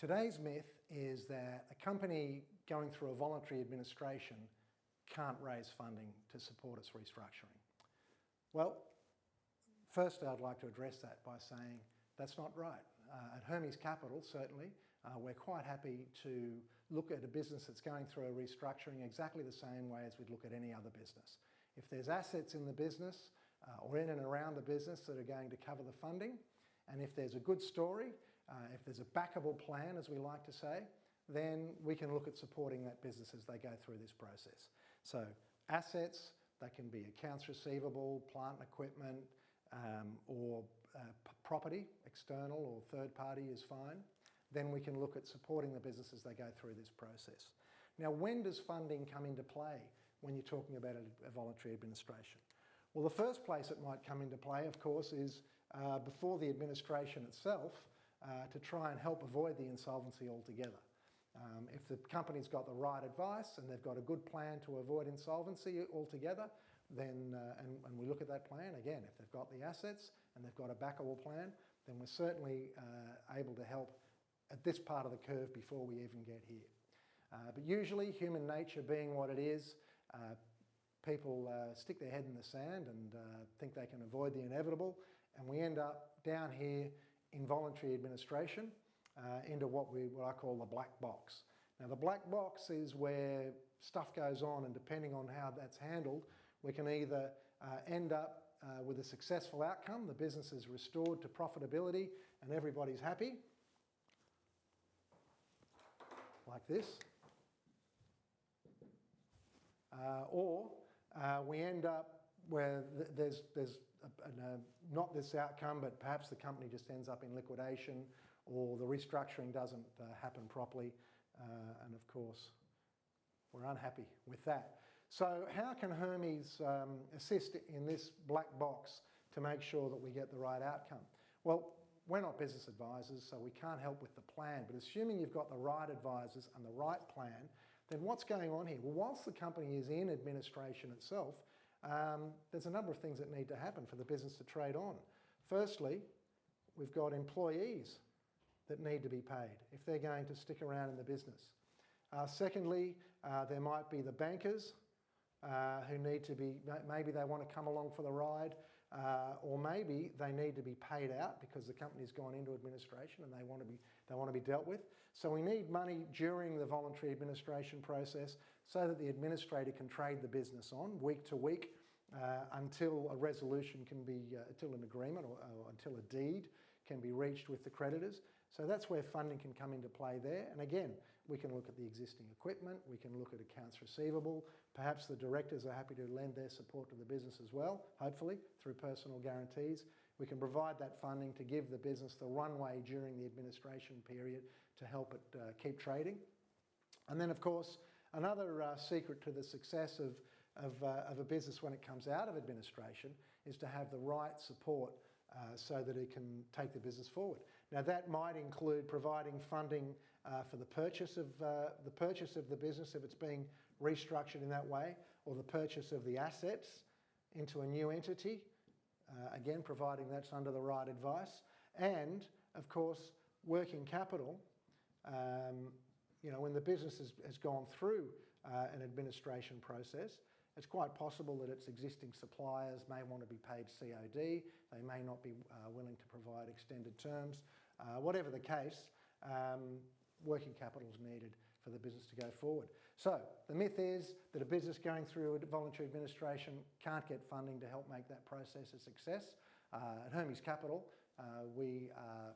Today's myth is that a company going through a voluntary administration can't raise funding to support its restructuring. Well, first I'd like to address that by saying that's not right. At Hermes Capital, certainly, we're quite happy to look at a business that's going through a restructuring exactly the same way as we'd look at any other business. If there's assets in the business or in and around the business that are going to cover the funding, and if there's a good story, if there's a backable plan, as we like to say, then we can look at supporting that business as they go through this process. So assets, they can be accounts receivable, plant and equipment, or property, external or third party is fine. Then we can look at supporting the business as they go through this process. Now, when does funding come into play when you're talking about a voluntary administration? Well, the first place it might come into play, of course, is before the administration itself to try and help avoid the insolvency altogether. If the company's got the right advice and they've got a good plan to avoid insolvency altogether, then, and we look at that plan, again, if they've got the assets and they've got a backable plan, then we're certainly able to help at this part of the curve before we even get here. But usually, human nature being what it is, people stick their head in the sand and think they can avoid the inevitable, and we end up down here in voluntary administration into what I call the black box. Now, the black box is where stuff goes on, and depending on how that's handled, we can either end up with a successful outcome, the business is restored to profitability and everybody's happy, like this, or we end up where there's not this outcome, but perhaps the company just ends up in liquidation, or the restructuring doesn't happen properly, and of course we're unhappy with that. So how can Hermes assist in this black box to make sure that we get the right outcome? Well, we're not business advisors, so we can't help with the plan, but assuming you've got the right advisors and the right plan, then what's going on here? Well, whilst the company is in administration itself, there's a number of things that need to happen for the business to trade on. Firstly, we've got employees that need to be paid if they're going to stick around in the business. Secondly, there might be the bankers who need to be, maybe they want to come along for the ride, or maybe they need to be paid out because the company's gone into administration and they want to be dealt with. So we need money during the voluntary administration process so that the administrator can trade the business on week to week until a resolution can be, until an agreement or until a deed can be reached with the creditors. So that's where funding can come into play there. And again, we can look at the existing equipment, we can look at accounts receivable, perhaps the directors are happy to lend their support to the business as well, hopefully through personal guarantees. We can provide that funding to give the business the runway during the administration period to help it keep trading. And then of course, another secret to the success of a business when it comes out of administration is to have the right support so that it can take the business forward. Now that might include providing funding for the purchase of the business if it's being restructured in that way, or the purchase of the assets into a new entity, again providing that's under the right advice, and of course working capital. You know, when the business has gone through an administration process, it's quite possible that its existing suppliers may want to be paid COD, they may not be willing to provide extended terms. Whatever the case, working capital is needed for the business to go forward. So the myth is that a business going through a voluntary administration can't get funding to help make that process a success. At Hermes Capital, we are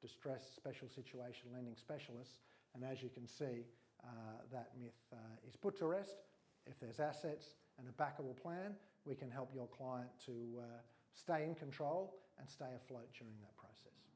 distressed special situation lending specialists, and as you can see, that myth is put to rest. If there's assets and a backable plan, we can help your client to stay in control and stay afloat during that process.